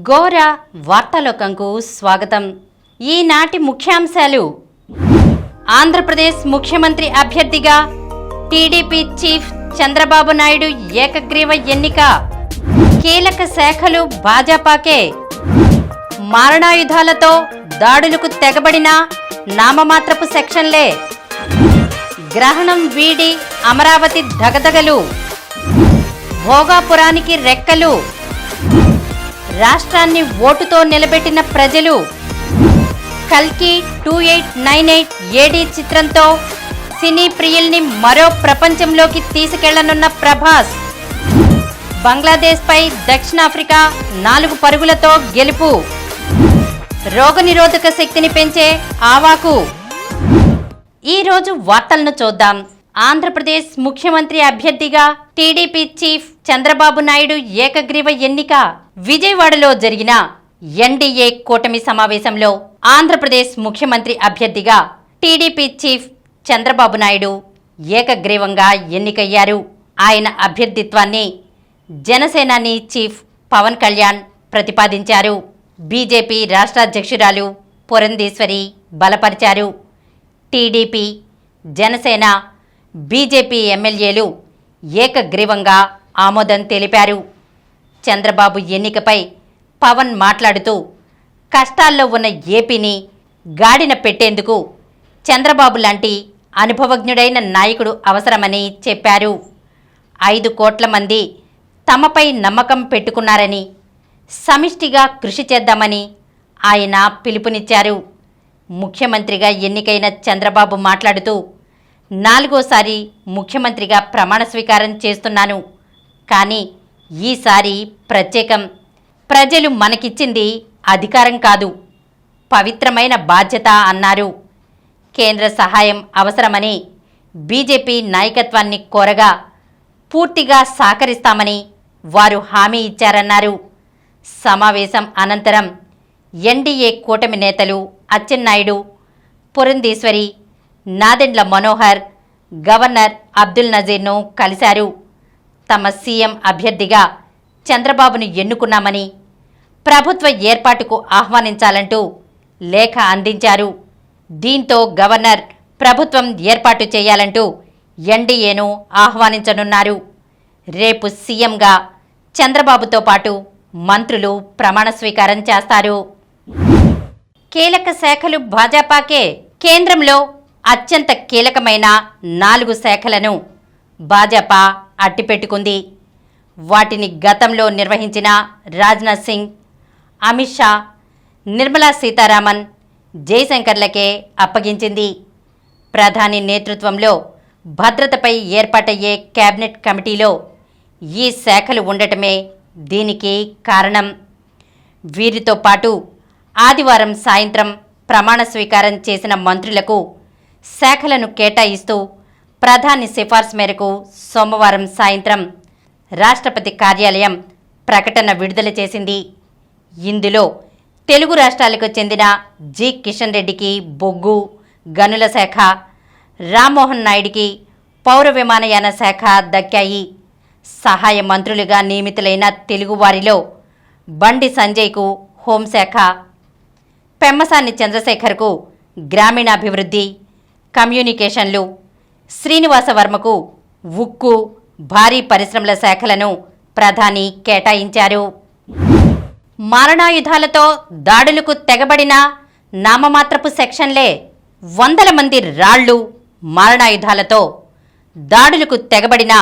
ఘోర వార్తాలోకంకు స్వాగతం. ఈనాటి ముఖ్యాంశాలు: ఆంధ్రప్రదేశ్ ముఖ్యమంత్రి అభ్యర్థిగా టీడీపీ చీఫ్ చంద్రబాబు నాయుడు ఏకగ్రీవ ఎన్నిక. కీలక శాఖలు భాజపాకే. మారణాయుధాలతో దాడులకు తెగబడిన నామమాత్రపు సెక్షన్లే. గ్రహణం వీడి అమరావతి దగదగలు. భోగాపురానికి రెక్కలు. రాష్ట్రాన్ని ఓటుతో నిలబెట్టిన ప్రజలు. కల్కి 2898 ఏడీ చిత్రంతో సినీ ప్రియుల్ని మరో ప్రపంచంలోకి తీసుకెళ్లనున్న ప్రభాస్. బంగ్లాదేశ్పై దక్షిణాఫ్రికా 4 పరుగులతో గెలుపు. రోగనిరోధక శక్తిని పెంచే ఆవాకు. ఈరోజు వార్తలను చూద్దాం. ఆంధ్రప్రదేశ్ ముఖ్యమంత్రి అభ్యర్థిగా టీడీపీ చీఫ్ చంద్రబాబు నాయుడు ఏకగ్రీవ ఎన్నిక. విజయవాడలో జరిగిన ఎన్డీఏ కూటమి సమావేశంలో ఆంధ్రప్రదేశ్ ముఖ్యమంత్రి అభ్యర్థిగా టీడీపీ చీఫ్ చంద్రబాబు నాయుడు ఏకగ్రీవంగా ఎన్నికయ్యారు. ఆయన అభ్యర్థిత్వాన్ని జనసేనాని చీఫ్ పవన్ కళ్యాణ్ ప్రతిపాదించారు. బీజేపీ రాష్ట్ర అధ్యక్షురాలు పురంధేశ్వరి బలపరిచారు. టీడీపీ, జనసేన, బీజేపీ ఎమ్మెల్యేలు ఏకగ్రీవంగా ఆమోదం తెలిపారు. చంద్రబాబు ఎన్నికపై పవన్ మాట్లాడుతూ కష్టాల్లో ఉన్న ఏపీని గాడిన పెట్టేందుకు చంద్రబాబు లాంటి అనుభవజ్ఞుడైన నాయకుడు అవసరమని చెప్పారు. 5 కోట్ల మంది తమపై నమ్మకం పెట్టుకున్నారని, సమిష్టిగా కృషి చేద్దామని ఆయన పిలుపునిచ్చారు. ముఖ్యమంత్రిగా ఎన్నికైన చంద్రబాబు మాట్లాడుతూ 4వసారి ముఖ్యమంత్రిగా ప్రమాణ స్వీకారం చేస్తున్నాను. కానీ ఈసారి ప్రత్యేకం. ప్రజలు మనకిచ్చింది అధికారం కాదు, పవిత్రమైన బాధ్యత అన్నారు. కేంద్ర సహాయం అవసరమని బీజేపీ నాయకత్వాన్ని కోరగా పూర్తిగా సహకరిస్తామని వారు హామీ ఇచ్చారన్నారు. సమావేశం అనంతరం ఎన్డీఏ కూటమి నేతలు అచ్చెన్నాయుడు, పురంధేశ్వరి, నాదెండ్ల మనోహర్, గవర్నర్ అబ్దుల్ నజీర్ను కలిశారు. తమ సీఎం అభ్యర్థిగా చంద్రబాబును ఎన్నుకున్నామని, ప్రభుత్వ ఏర్పాటుకు ఆహ్వానించాలంటూ లేఖ అందించారు. దీంతో గవర్నర్ ప్రభుత్వం ఏర్పాటు చేయాలంటూ ఎన్డీఏను ఆహ్వానించనున్నారు. రేపు సీఎంగా చంద్రబాబుతో పాటు మంత్రులు ప్రమాణ స్వీకారం చేస్తారు. కీలక శాఖలు భాజపాకే. కేంద్రంలో అత్యంత కీలకమైన 4 శాఖలను భాజపా అట్టిపెట్టుకుంది. వాటిని గతంలో నిర్వహించిన రాజ్నాథ్ సింగ్, అమిత్ షా, నిర్మలా సీతారామన్, జయశంకర్లకే అప్పగించింది. ప్రధాని నేతృత్వంలో భద్రతపై ఏర్పాటయ్యే కేబినెట్ కమిటీలో ఈ శాఖలు ఉండటమే దీనికి కారణం. వీరితో పాటు ఆదివారం సాయంత్రం ప్రమాణ స్వీకారం చేసిన మంత్రులకు శాఖలను కేటాయిస్తూ ప్రధాని సిఫార్సు మేరకు సోమవారం సాయంత్రం రాష్ట్రపతి కార్యాలయం ప్రకటన విడుదల చేసింది. ఇందులో తెలుగు రాష్ట్రాలకు చెందిన జి కిషన్ రెడ్డికి బొగ్గు, గనుల శాఖ, రామ్మోహన్ నాయుడికి పౌర విమానయాన శాఖ దక్కాయి. సహాయ మంత్రులుగా నియమితులైన తెలుగువారిలో బండి సంజయ్కు హోంశాఖ, పెమ్మసాని చంద్రశేఖర్కు గ్రామీణాభివృద్ధి, కమ్యూనికేషన్లు, శ్రీనివాసవర్మకు ఉక్కు, భారీ పరిశ్రమల శాఖలను ప్రధాని కేటాయించారు. మారణాయుధాలతో దాడులకు తెగబడిన నామమాత్రపు సెక్షన్లే. 100 మంది రాళ్లు, మారణాయుధాలతో దాడులకు తెగబడిన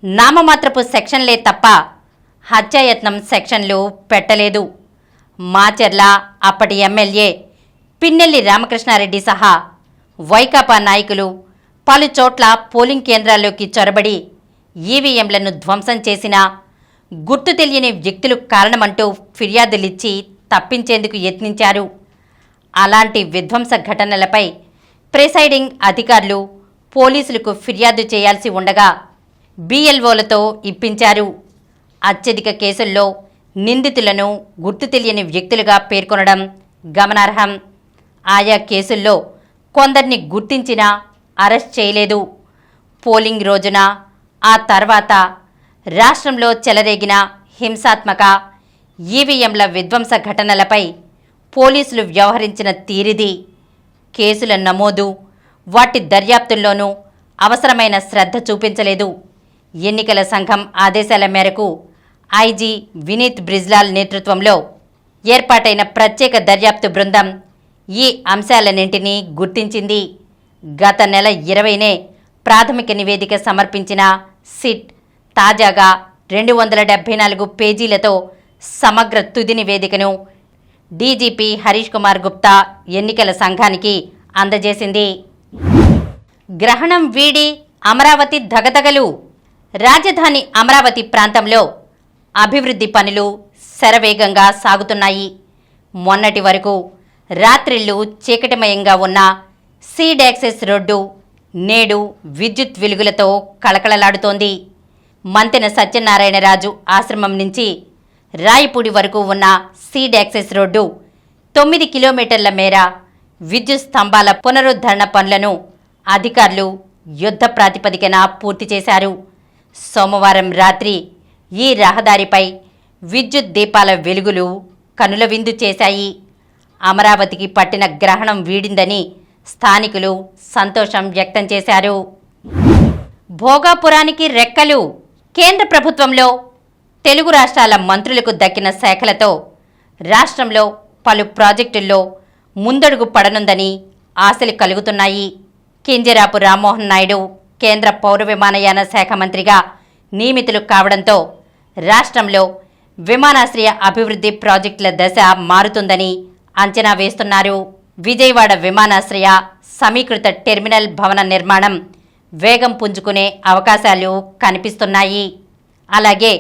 నామమాత్రపు సెక్షన్లే తప్ప హత్యాయత్నం సెక్షన్లు పెట్టలేదు. మాచర్ల అప్పటి ఎమ్మెల్యే పిన్నెల్లి రామకృష్ణారెడ్డి సహా వైకాపా నాయకులు పలు చోట్ల పోలింగ్ కేంద్రాల్లోకి చొరబడి ఈవీఎంలను ధ్వంసం చేసిన గుర్తు తెలియని వ్యక్తులు కారణమంటూ ఫిర్యాదులిచ్చి తప్పించేందుకు యత్నించారు. అలాంటి విధ్వంస ఘటనలపై ప్రిసైడింగ్ అధికారులు, పోలీసులకు ఫిర్యాదు చేయాల్సి ఉండగా బీఎల్ఓలతో ఇప్పించారు. అత్యధిక కేసుల్లో నిందితులను గుర్తు తెలియని వ్యక్తులుగా పేర్కొనడం గమనార్హం. ఆయా కేసుల్లో కొందరిని గుర్తించినా అరెస్ట్ చేయలేదు. పోలింగ్ రోజున, ఆ తర్వాత రాష్ట్రంలో చెలరేగిన హింసాత్మక ఈవీఎంల విధ్వంస ఘటనలపై పోలీసులు వ్యవహరించిన తీరిది, కేసుల నమోదు, వాటి దర్యాప్తుల్లోనూ అవసరమైన శ్రద్ధ చూపించలేదు. ఎన్నికల సంఘం ఆదేశాల మేరకు ఐజీ వినీత్ బ్రిజ్లాల్ నేతృత్వంలో ఏర్పాటైన ప్రత్యేక దర్యాప్తు బృందం ఈ అంశాలన్నింటినీ గుర్తించింది. గత నెల 20నే ప్రాథమిక నివేదిక సమర్పించిన సిట్ తాజాగా 274 పేజీలతో సమగ్ర తుది నివేదికను డీజీపీ హరీష్ కుమార్ గుప్తా ఎన్నికల సంఘానికి అందజేసింది. గ్రహణం వీడి అమరావతి దగదగలు. రాజధాని అమరావతి ప్రాంతంలో అభివృద్ధి పనులు శరవేగంగా సాగుతున్నాయి. మొన్నటి వరకు రాత్రిళ్లు చీకటిమయంగా ఉన్న సీడ్ యాక్సెస్ రోడ్డు నేడు విద్యుత్ వెలుగులతో కళకళలాడుతోంది. మంతెన సత్యనారాయణరాజు ఆశ్రమం నుంచి రాయపూడి వరకు ఉన్న సీడ్ యాక్సెస్ రోడ్డు 9 కిలోమీటర్ల మేర విద్యుత్ స్తంభాల పునరుద్ధరణ పనులను అధికారులు యుద్ధ ప్రాతిపదికన పూర్తి చేశారు. సోమవారం రాత్రి ఈ రహదారిపై విద్యుత్ దీపాల వెలుగులు కనుల విందు చేశాయి. అమరావతికి పట్టిన గ్రహణం వీడిందని స్థానికులు సంతోషం వ్యక్తం చేశారు. భోగాపురానికి రెక్కలు. కేంద్ర ప్రభుత్వంలో తెలుగు రాష్ట్రాల మంత్రులకు దక్కిన శాఖలతో రాష్ట్రంలో పలు ప్రాజెక్టుల్లో ముందడుగు పడనుందని ఆశలు కలుగుతున్నాయి. కింజరాపు రామ్మోహన్ నాయుడు కేంద్ర పౌర విమానయాన శాఖ మంత్రిగా నియమితులు కావడంతో రాష్ట్రంలో విమానాశ్రయ అభివృద్ధి ప్రాజెక్టుల దశ మారుతుందని అంచనా వేస్తున్నారు. విజయవాడ విమానాశ్రయ సమీకృత టెర్మినల్ భవన నిర్మాణం వేగం పుంజుకునే అవకాశాలు కనిపిస్తున్నాయి. అలాగే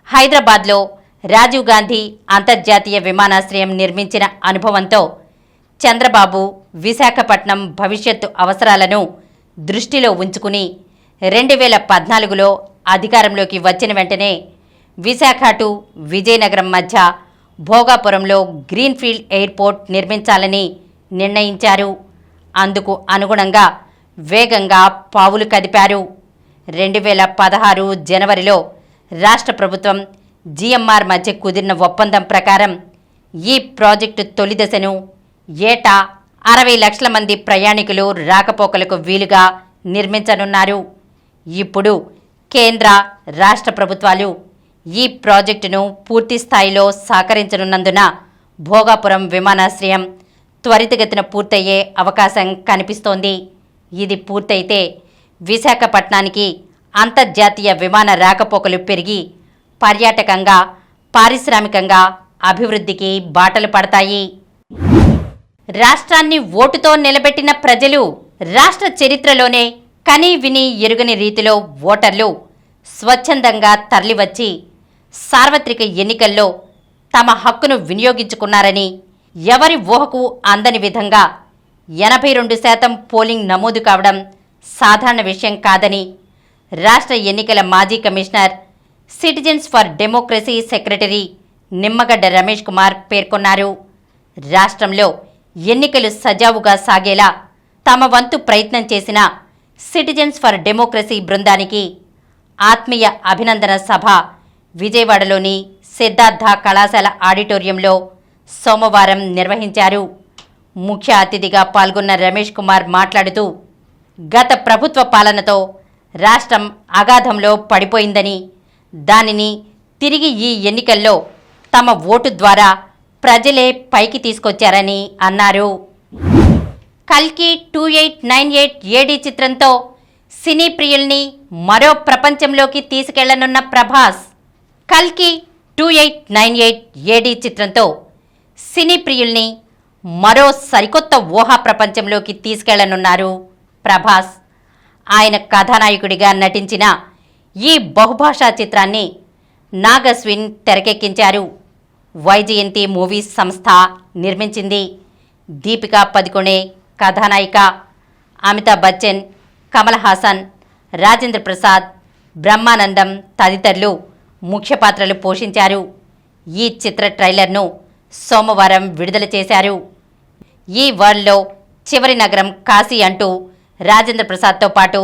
హైదరాబాద్లో రాజీవ్ గాంధీ అంతర్జాతీయ విమానాశ్రయం నిర్మించిన అనుభవంతో చంద్రబాబు విశాఖపట్నం భవిష్యత్తు అవసరాలను దృష్టిలో ఉంచుకుని 2014లో అధికారంలోకి వచ్చిన వెంటనే విశాఖ టు విజయనగరం మధ్య భోగాపురంలో గ్రీన్ఫీల్డ్ ఎయిర్పోర్ట్ నిర్మించాలని నిర్ణయించారు. అందుకు అనుగుణంగా వేగంగా పావులు కదిపారు. 2016 జనవరిలో రాష్ట్ర ప్రభుత్వం జీఎంఆర్ మధ్య కుదిరిన ఒప్పందం ప్రకారం ఈ ప్రాజెక్టు తొలి దశను ఏటా 60 లక్షల మంది ప్రయాణికులు రాకపోకలకు వీలుగా నిర్మించనున్నారు. ఇప్పుడు కేంద్ర రాష్ట్ర ప్రభుత్వాలు ఈ ప్రాజెక్టును పూర్తి స్థాయిలో సహకరించనున్నందున భోగాపురం విమానాశ్రయం త్వరితగతిన పూర్తయ్యే అవకాశం కనిపిస్తోంది. ఇది పూర్తయితే విశాఖపట్నానికి అంతర్జాతీయ విమాన రాకపోకలు పెరిగి పర్యాటకంగా, పారిశ్రామికంగా అభివృద్ధికి బాటలు పడతాయి. రాష్ట్రాన్ని ఓటుతో నిలబెట్టిన ప్రజలు. రాష్ట్ర చరిత్రలోనే కనీ విని ఎరుగని రీతిలో ఓటర్లు స్వచ్ఛందంగా తరలివచ్చి సార్వత్రిక ఎన్నికల్లో తమ హక్కును వినియోగించుకున్నారని, ఎవరి ఊహకు అందని విధంగా 82% పోలింగ్ నమోదు కావడం సాధారణ విషయం కాదని రాష్ట్ర ఎన్నికల మాజీ commissioner, citizens for democracy secretary Nimmagadda Ramesh Kumar పేర్కొన్నారు. రాష్ట్రంలో ఎన్నికలు సజావుగా సాగేలా తమ వంతు ప్రయత్నం చేసిన సిటిజన్స్ ఫర్ డెమోక్రసీ బృందానికి ఆత్మీయ అభినందన సభ విజయవాడలోని సిద్ధార్థ కళాశాల ఆడిటోరియంలో సోమవారం నిర్వహించారు. ముఖ్య అతిథిగా పాల్గొన్న రమేష్ కుమార్ మాట్లాడుతూ, గత ప్రభుత్వ పాలనతో రాష్ట్రం అగాధంలో పడిపోయిందని, దానిని తిరిగి ఈ ఎన్నికల్లో తమ ఓటు ద్వారా ప్రజలే పైకి తీసుకొచ్చారని అన్నారు. కల్కి 2898 ఏడీ చిత్రంతో సినీ ప్రియుల్ని మరో ప్రపంచంలోకి తీసుకెళ్లనున్న ప్రభాస్. కల్కి 2898 ఏడీ చిత్రంతో సినీ ప్రియుల్ని మరో సరికొత్త ఊహా ప్రపంచంలోకి తీసుకెళ్లనున్నారు ప్రభాస్. ఆయన కథానాయకుడిగా నటించిన ఈ బహుభాషా చిత్రాన్ని నాగస్విన్ తెరకెక్కించారు. వైజయంతి మూవీస్ సంస్థ నిర్మించింది. దీపికా పదుకొణే కథానాయిక. అమితాబ్ బచ్చన్, కమల్ హాసన్, రాజేంద్ర ప్రసాద్, బ్రహ్మానందం తదితరులు ముఖ్య పాత్రలు పోషించారు. ఈ చిత్ర ట్రైలర్ను సోమవారం విడుదల చేశారు. ఈ వరల్డ్లో చివరి నగరం కాశీ అంటూ రాజేంద్ర ప్రసాద్తో పాటు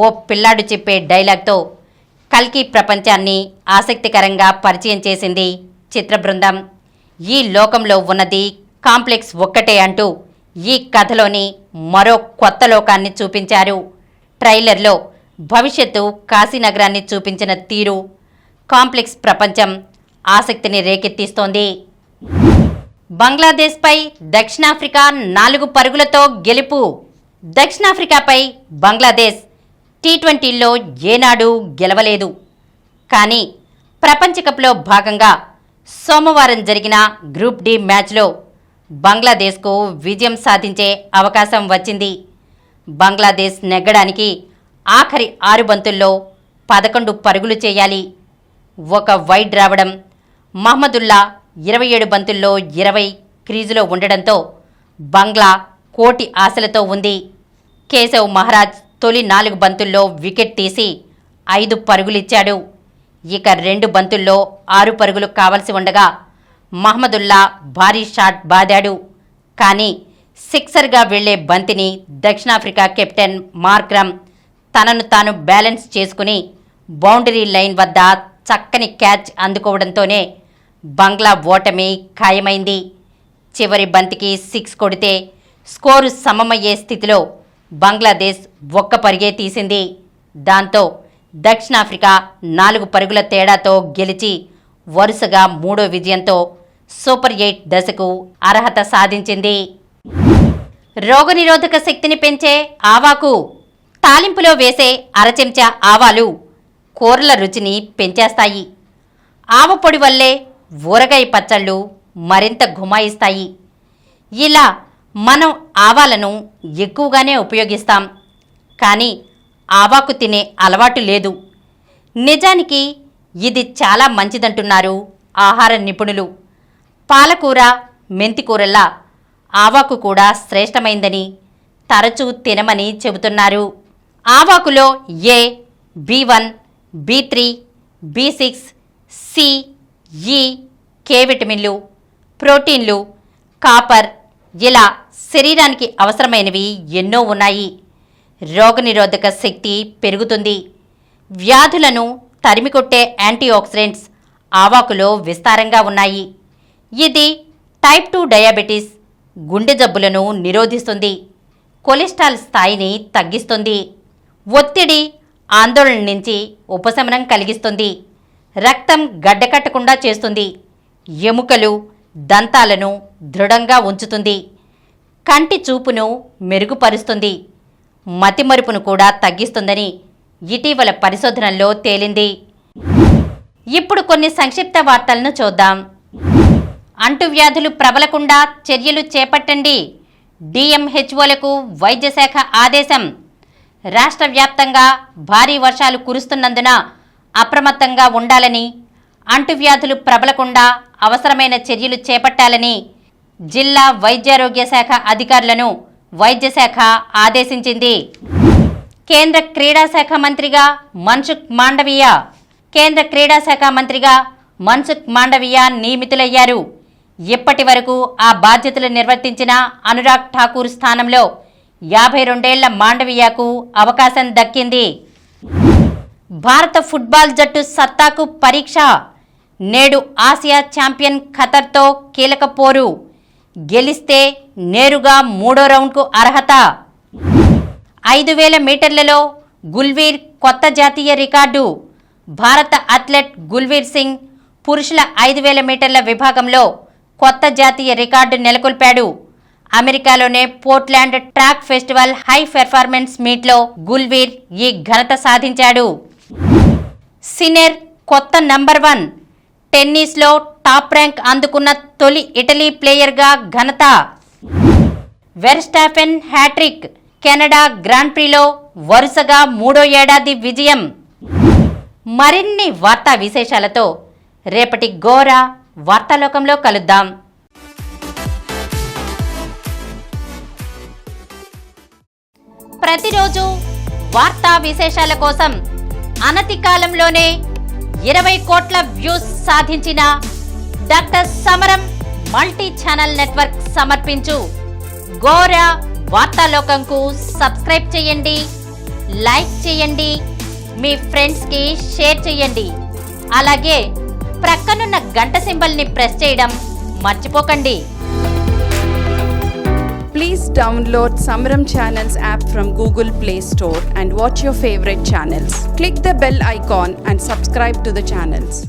ఓ పిల్లాడు చెప్పే డైలాగ్తో కల్కి ప్రపంచాన్ని ఆసక్తికరంగా పరిచయం చేసింది చిత్ర బృందం. ఈ లోకంలో ఉన్నది కాంప్లెక్స్ ఒక్కటే అంటూ ఈ కథలోని మరో కొత్త లోకాన్ని చూపించారు. ట్రైలర్లో భవిష్యత్తు కాశీనగరాన్ని చూపించిన తీరు, కాంప్లెక్స్ ప్రపంచం ఆసక్తిని రేకెత్తిస్తోంది. బంగ్లాదేశ్పై దక్షిణాఫ్రికా 4 పరుగులతో గెలుపు. దక్షిణాఫ్రికాపై బంగ్లాదేశ్ టీ20లో ఏనాడు గెలవలేదు. కానీ ప్రపంచకప్లో భాగంగా సోమవారం జరిగిన గ్రూప్ డి మ్యాచ్లో బంగ్లాదేశ్కు విజయం సాధించే అవకాశం వచ్చింది. బంగ్లాదేశ్ నెగ్గడానికి ఆఖరి 6 బంతుల్లో 11 పరుగులు చేయాలి. ఒక వైడ్ రావడం, మహమ్మదుల్లా 27 బంతుల్లో 20 క్రీజులో ఉండడంతో బంగ్లా కోటి ఆశలతో ఉంది. కేశవ్ మహారాజ్ తొలి 4 బంతుల్లో వికెట్ తీసి 5 పరుగులిచ్చాడు. ఇక 2 బంతుల్లో 6 పరుగులు కావలసి ఉండగా మహమ్మదుల్లా భారీ షాట్ బాదాడు. కానీ సిక్సర్గా వెళ్లే బంతిని దక్షిణాఫ్రికా కెప్టెన్ మార్క్రమ్ తనను తాను బ్యాలెన్స్ చేసుకుని బౌండరీ లైన్ వద్ద చక్కని క్యాచ్ అందుకోవడంతోనే బంగ్లా ఓటమి ఖాయమైంది. చివరి బంతికి 6 కొడితే స్కోరు సమమయ్యే స్థితిలో బంగ్లాదేశ్ 1 పరుగే తీసింది. దాంతో దక్షిణాఫ్రికా 4 పరుగుల తేడాతో గెలిచి వరుసగా 3వ విజయంతో సూపర్ 8 దశకు అర్హత సాధించింది. రోగనిరోధక శక్తిని పెంచే ఆవాకు. తాలింపులో వేసే అరచెంచా ఆవాలు కూరల రుచిని పెంచేస్తాయి. ఆవపొడి వల్లే ఊరగాయ పచ్చళ్ళు మరింత గుమాయిస్తాయి. ఇలా మనం ఆవాలను ఎక్కువగానే ఉపయోగిస్తాం. కానీ ఆవాకు తినే అలవాటు లేదు. నిజానికి ఇది చాలా మంచిదంటున్నారు ఆహార నిపుణులు. పాలకూర, మెంతికూరల్లా ఆవాకు కూడా శ్రేష్టమైందని, తరచూ తినమని చెబుతున్నారు. ఆవాకులో ఏ, B1, B3, B6, సి, ఈ, కే విటమిన్లు, ప్రోటీన్లు, కాపర్ ఇలా శరీరానికి అవసరమైనవి ఎన్నో ఉన్నాయి. రోగనిరోధక శక్తి పెరుగుతుంది. వ్యాధులను తరిమికొట్టే యాంటీఆక్సిడెంట్స్ ఆవాకులో విస్తారంగా ఉన్నాయి. ఇది టైప్ 2 డయాబెటీస్, గుండె జబ్బులను నిరోధిస్తుంది. కొలెస్ట్రాల్ స్థాయిని తగ్గిస్తుంది. ఒత్తిడి, ఆందోళన నుంచి ఉపశమనం కలిగిస్తుంది. రక్తం గడ్డకట్టకుండా చేస్తుంది. ఎముకలు, దంతాలను దృఢంగా ఉంచుతుంది. కంటి చూపును మెరుగుపరుస్తుంది. మతిమరుపును కూడా తగ్గిస్తుందని ఇటీవల పరిశోధనల్లో తేలింది. ఇప్పుడు కొన్ని సంక్షిప్త వార్తలను చూద్దాం. అంటువ్యాధులు ప్రబలకుండా చర్యలు చేపట్టండి. డిఎంహెచ్ఓలకు వైద్య శాఖ ఆదేశం. రాష్ట్ర వ్యాప్తంగా భారీ వర్షాలు కురుస్తున్నందున అప్రమత్తంగా ఉండాలని, అంటువ్యాధులు ప్రబలకుండా అవసరమైన చర్యలు చేపట్టాలని జిల్లా వైద్యారోగ్య శాఖ అధికారులను వైద్య శాఖ ఆదేశించింది. కేంద్ర క్రీడా శాఖ మంత్రిగా మన్సుఖ్ మాండవీయ. కేంద్ర క్రీడా శాఖ మంత్రిగా మన్సుఖ్ మాండవీయ నియమితులయ్యారు. ఇప్పటి వరకు ఆ బాధ్యతలు నిర్వర్తించిన అనురాగ్ ఠాకూర్ స్థానంలో 52 ఏళ్ల మాండవీయకు అవకాశం దక్కింది. భారత ఫుట్బాల్ జట్టు సత్తాకు పరీక్ష. నేడు ఆసియా ఛాంపియన్ ఖతర్తో కీలక పోరు. గెలిస్తే నేరుగా 3వ రౌండ్కు అర్హత. 5000 మీటర్లలో గుల్వీర్ కొత్త జాతీయ రికార్డు. భారత అథ్లెట్ గుల్వీర్ సింగ్ పురుషుల 5000 మీటర్ల విభాగంలో కొత్త జాతీయ రికార్డు నెలకొల్పాడు. అమెరికాలోనే Portland track festival high performance మీట్లో గుల్వీర్ ఈ ఘనత సాధించాడు. సినెర్ కొత్త నంబర్ 1. టెన్నిస్లో టాప్ ర్యాంక్ అందుకున్న తొలి ఇటలీ ప్లేయర్గా ఘనత. Verstappen hat trick. కెనడా గ్రాండ్ ప్రీలో వరుసగా 3వ ఏడాది విజయం. మరిన్ని వార్తా విశేషాలతో రేపటి గోరా వార్తాలోకంలో కలుద్దాం. ప్రతిరోజు వార్తా విశేషాల కోసం అనతి కాలంలోనే 20 కోట్ల వ్యూస్ సాధించిన డాక్టర్ సమరం మల్టీ ఛానల్ నెట్వర్క్ సమర్పించు గోరా వార్తాలోకంకు సబ్స్క్రైబ్ చేయండి, లైక్ చేయండి, మీ ఫ్రెండ్స్కి షేర్ చేయండి. అలాగే ప్రక్కనున్న గంట సింబల్ని ప్రెస్ చేయడం మర్చిపోకండి. Please download Samaram Channels app from Google Play Store and watch your favorite channels. Click the bell icon and subscribe to the channels.